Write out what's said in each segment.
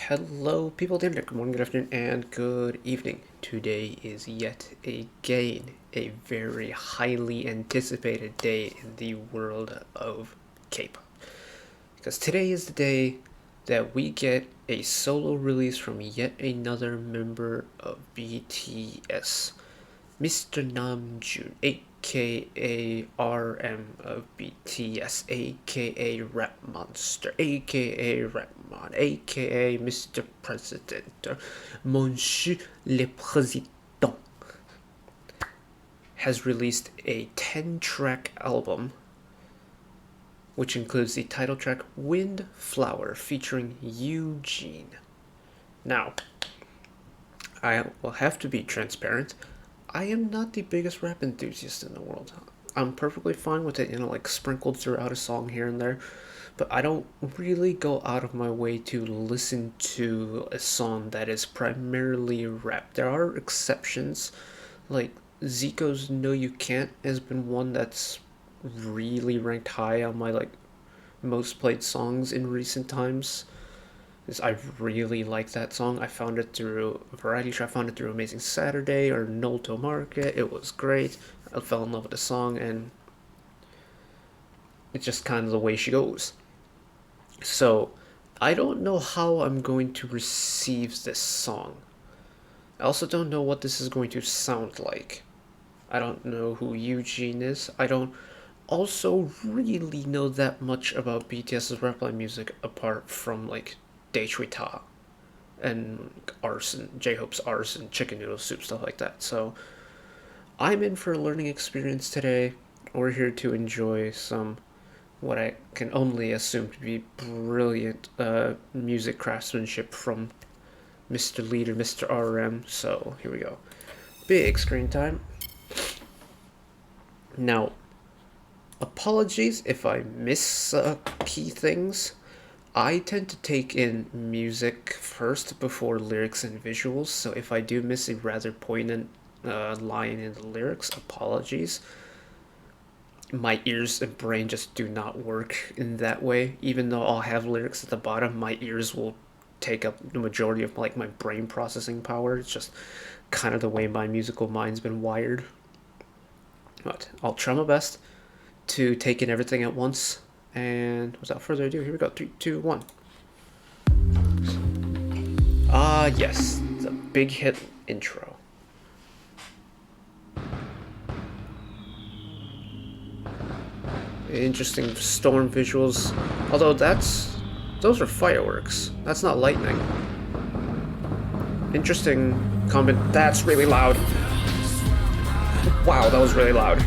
Hello, people there. Good morning, good afternoon, and good evening. Today is yet again a very highly anticipated day in the world of K-pop. Because today is the day that we get a solo release from yet another member of BTS, Mr. Namjoon, aka RM of BTS, aka Rap Monster, aka Rapmon, aka Mr. President, Monsieur le Président, has released a 10-track album which includes the title track Windflower featuring Eugene. Now, I will have to be transparent. I am not the biggest rap enthusiast in the world. I'm perfectly fine with it, like sprinkled throughout a song here and there, but I don't really go out of my way to listen to a song that is primarily rap. There are exceptions, like Zico's No You Can't has been one that's really ranked high on my most played songs in recent times. I really like that song. I found it through a variety show. I found it through Amazing Saturday or Nolto Market. It was great. I fell in love with the song, and it's just kind of the way she goes. So, I don't know how I'm going to receive this song. I also don't know what this is going to sound like. I don't know who Eugene is. I don't also really know that much about BTS's rap line music apart from Daechwita and Arson, J-Hope's Arson, Chicken Noodle Soup, stuff like that. So I'm in for a learning experience today. We're here to enjoy some what I can only assume to be brilliant music craftsmanship from Mr. Leader, Mr. RM. So here we go. Big screen time. Now, apologies if I miss key things. I tend to take in music first before lyrics and visuals, so if I do miss a rather poignant line in the lyrics, apologies. My ears and brain just do not work in that way. Even though I'll have lyrics at the bottom, my ears will take up the majority of my brain processing power. It's just kind of the way my musical mind's been wired. But I'll try my best to take in everything at once. And without further ado, here we go. 3, 2, 1. Yes, it's a big hit intro. Interesting storm visuals. Although those are fireworks. That's not lightning. Interesting comment. That's really loud. Wow, that was really loud.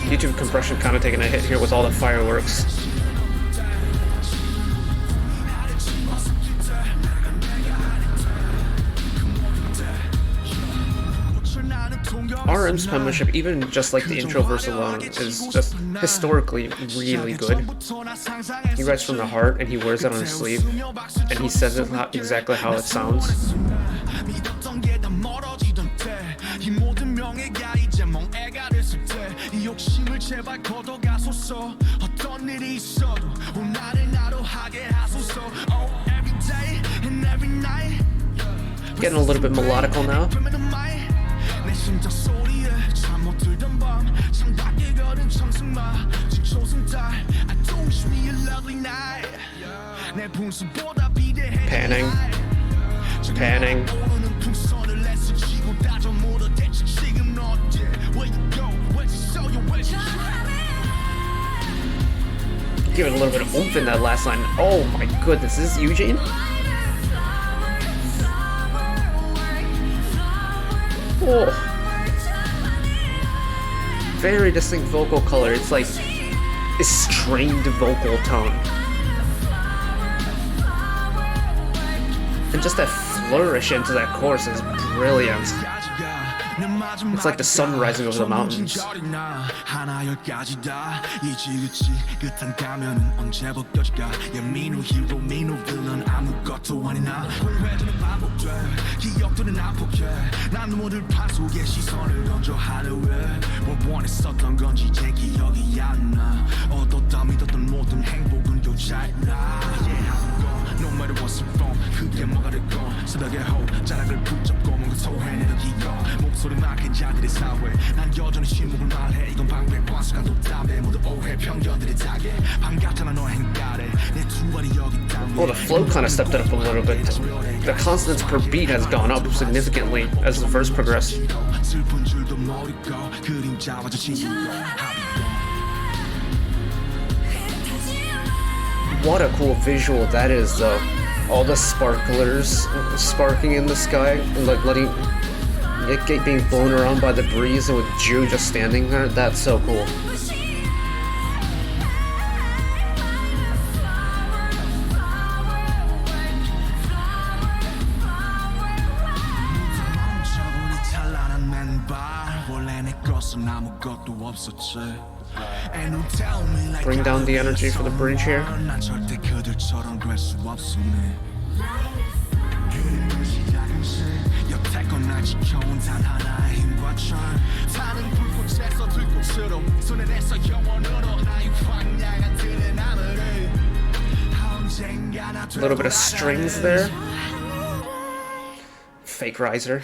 YouTube compression kind of taking a hit here with all the fireworks. RM's penmanship, even just the intro verse alone, is just historically really good. He writes from the heart and he wears it on his sleeve, and he says it exactly how it sounds. Getting a little bit melodical now. Panning. Panning. Give it a little bit of oomph in that last line. Oh my goodness, is this Eugene? Oh. Very distinct vocal color. It's like a strained vocal tone. And just that flourish into that chorus is brilliant. It's like the sun rising over the mountains. No matter what's wrong, 그게 뭐가 됐건 새벽의 호흡 자락을 붙잡고 뭔가 소해내는 기억 목소리 막힌 자들의 사회 난 여전히 침묵을 말해 이건 방백과수가 높다며 모두 오해 편견들이 다게 반갑잖아 너의 행가래 내 두 발이 여기 땅에. Well, the flow kind of stepped it up a little bit. The consonants per beat has gone up significantly as the verse progressed. 슬픈 줄도 모르고 그림자와 저 친구가 What a cool visual that is, though. All the sparklers sparking in the sky, like letting it get being blown around by the breeze, and with Ju just standing there. That's so cool. Bring down the energy for the bridge here. A little bit of strings there. Fake riser.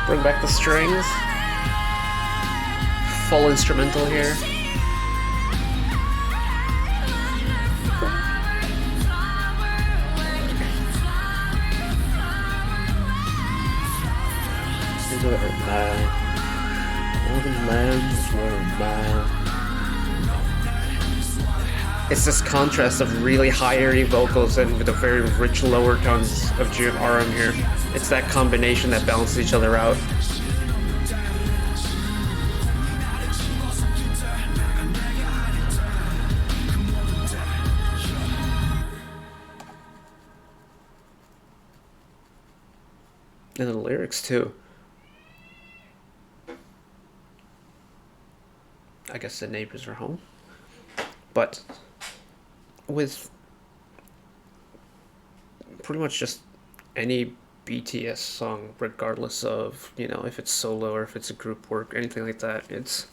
Bring back the strings. Full instrumental here. It's this contrast of really high airy vocals and with the very rich lower tones of RM here. It's that combination that balances each other out. And the lyrics too. I guess the neighbors are home. But with pretty much just any BTS song, regardless of, you know, if it's solo or if it's a group work, anything like that, it's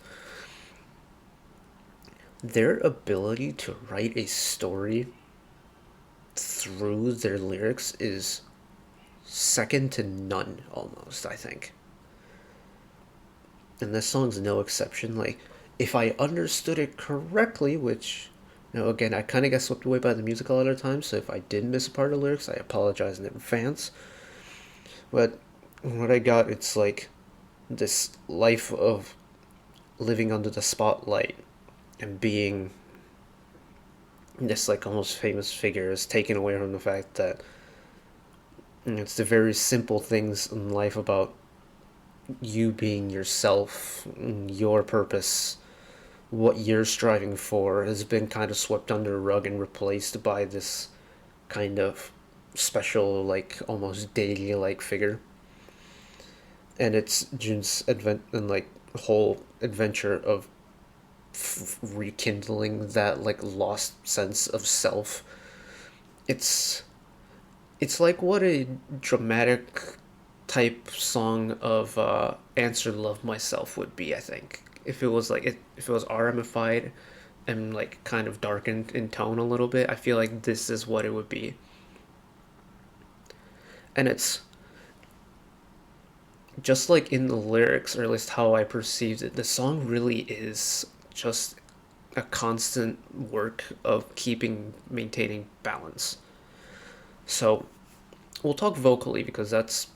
their ability to write a story through their lyrics is second to none, almost, I think. And this song's no exception. Like, if I understood it correctly, which, you know, again, I kind of get swept away by the music a lot of times, so if I did miss a part of the lyrics, I apologize in advance. But what I got, it's like this life of living under the spotlight and being this, like, almost famous figure is taken away from the fact that, you know, it's the very simple things in life about you being yourself, your purpose, what you're striving for has been kind of swept under a rug and replaced by this kind of special, like, almost deity-like figure. And it's Jun's whole adventure of rekindling that, like, lost sense of self. It's like what a dramatic type song of Answer Love Myself would be, I think. If it was RMified and, like, kind of darkened in tone a little bit, I feel like this is what it would be. And it's just like in the lyrics, or at least how I perceived it, the song really is just a constant work of maintaining balance. So we'll talk vocally because that's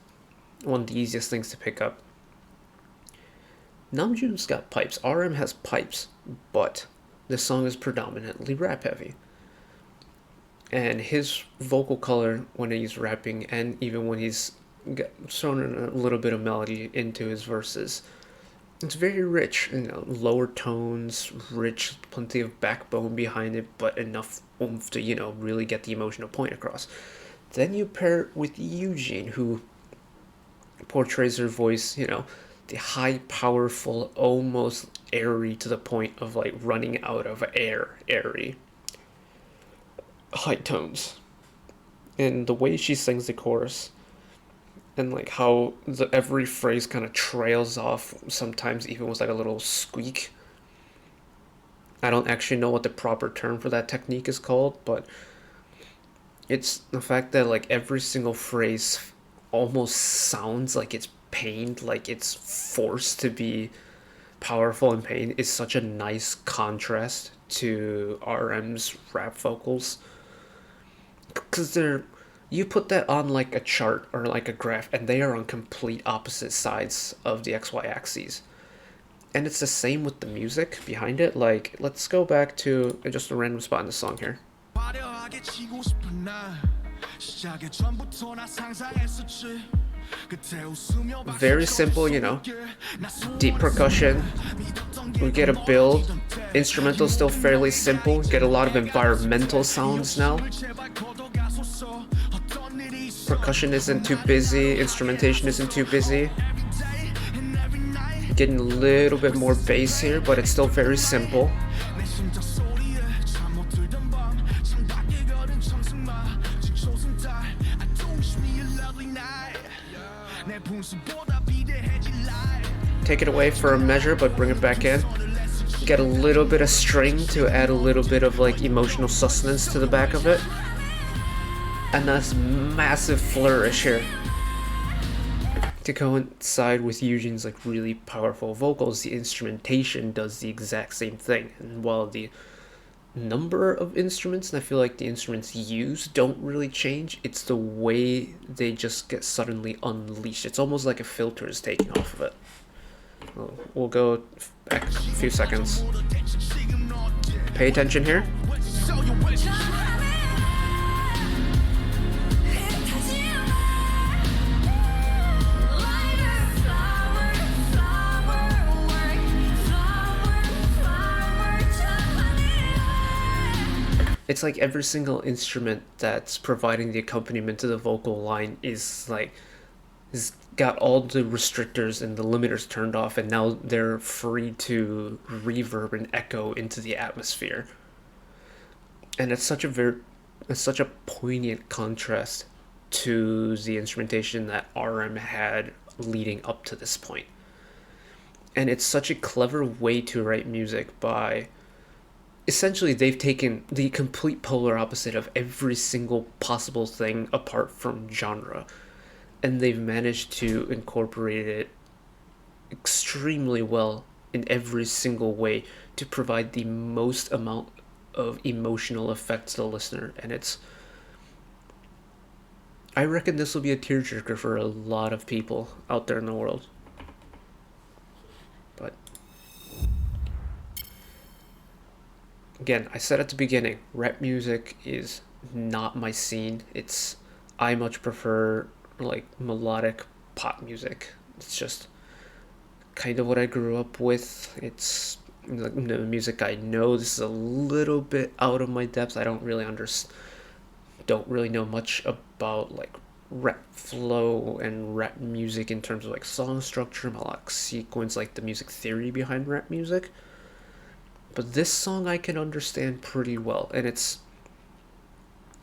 one of the easiest things to pick up. Namjoon's got pipes. RM has pipes, but this song is predominantly rap heavy. And his vocal color when he's rapping, and even when he's thrown in a little bit of melody into his verses, It's very rich, you know, lower tones, rich, plenty of backbone behind it, but enough oomph to, you know, really get the emotional point across. Then you pair it with Eugene, who portrays her voice, you know, the high, powerful, almost airy to the point of like running out of air, airy high tones. And the way she sings the chorus, and like how every phrase kind of trails off, sometimes even with like a little squeak. I don't actually know what the proper term for that technique is called, but it's the fact that like every single phrase almost sounds like it's pained, like it's forced to be powerful and pain, is such a nice contrast to RM's rap vocals. Because they're, you put that on like a chart or like a graph, and they are on complete opposite sides of the XY axes. And it's the same with the music behind it. Like, let's go back to just a random spot in the song here. Very simple, you know, deep percussion. We get a build. Instrumental still fairly simple. Get a lot of environmental sounds now. Percussion isn't too busy. Instrumentation isn't too busy. Getting a little bit more bass here, but it's still very simple. Take it away for a measure, but bring it back in. Get a little bit of string to add a little bit of like emotional sustenance to the back of it. And that's massive flourish here to coincide with Eugene's like really powerful vocals. The instrumentation does the exact same thing, and while the number of instruments, and I feel like the instruments used don't really change, it's the way they just get suddenly unleashed. It's almost like a filter is taking off of it. We'll go back a few seconds. Pay attention here. It's like every single instrument that's providing the accompaniment to the vocal line is like, has got all the restrictors and the limiters turned off, and now they're free to reverb and echo into the atmosphere. And it's such a poignant contrast to the instrumentation that RM had leading up to this point. And it's such a clever way to write music by, essentially they've taken the complete polar opposite of every single possible thing apart from genre, and they've managed to incorporate it extremely well in every single way to provide the most amount of emotional effect to the listener. And it's, I reckon this will be a tearjerker for a lot of people out there in the world. But again, I said at the beginning, rap music is not my scene. I much prefer like melodic pop music. It's just kind of what I grew up with. It's the music I know. This is a little bit out of my depth. I don't really know much about like rap flow and rap music in terms of like song structure, melodic sequence, like the music theory behind rap music. But this song I can understand pretty well, and I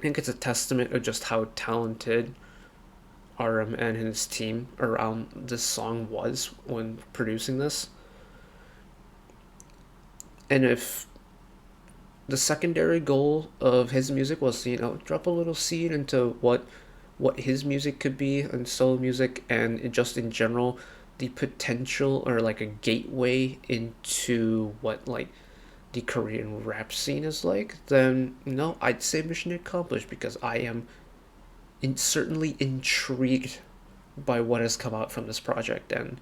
think it's a testament of just how talented RM and his team around this song was when producing this. And if the secondary goal of his music was to, you know, drop a little seed into what his music could be and solo music, and just in general the potential or like a gateway into what like the Korean rap scene is like, then no, I'd say mission accomplished, because I am certainly intrigued by what has come out from this project. And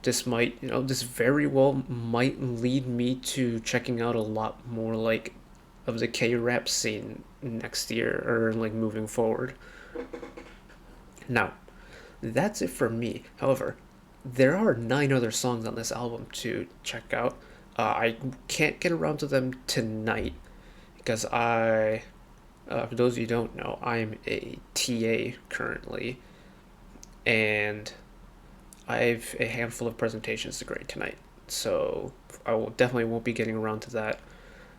this might, you know, this very well might lead me to checking out a lot more like of the K-rap scene next year, or like moving forward. Now, that's it for me. However, there are 9 other songs on this album to check out. I can't get around to them tonight because for those of you who don't know, I'm a TA currently, and I have a handful of presentations to grade tonight, so I will definitely won't be getting around to that.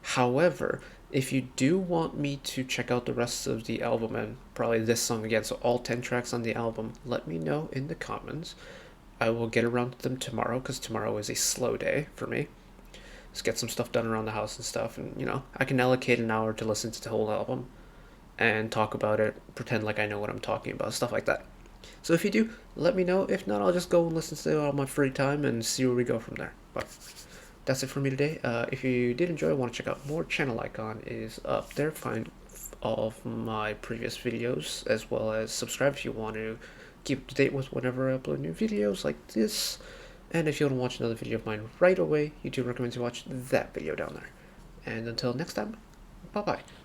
However, if you do want me to check out the rest of the album and probably this song again, so all 10 tracks on the album, let me know in the comments. I will get around to them tomorrow because tomorrow is a slow day for me. Just get some stuff done around the house and stuff, and I can allocate an hour to listen to the whole album and talk about it, pretend like I know what I'm talking about, stuff like that. So if you do, let me know. If not, I'll just go and listen to it on my free time and see where we go from there. But that's it for me today. If you did enjoy, want to check out more, channel icon is up there. Find all of my previous videos, as well as subscribe if you want to keep up to date with whenever I upload new videos like this. And if you want to watch another video of mine right away, you do recommend to watch that video down there. And until next time, bye bye.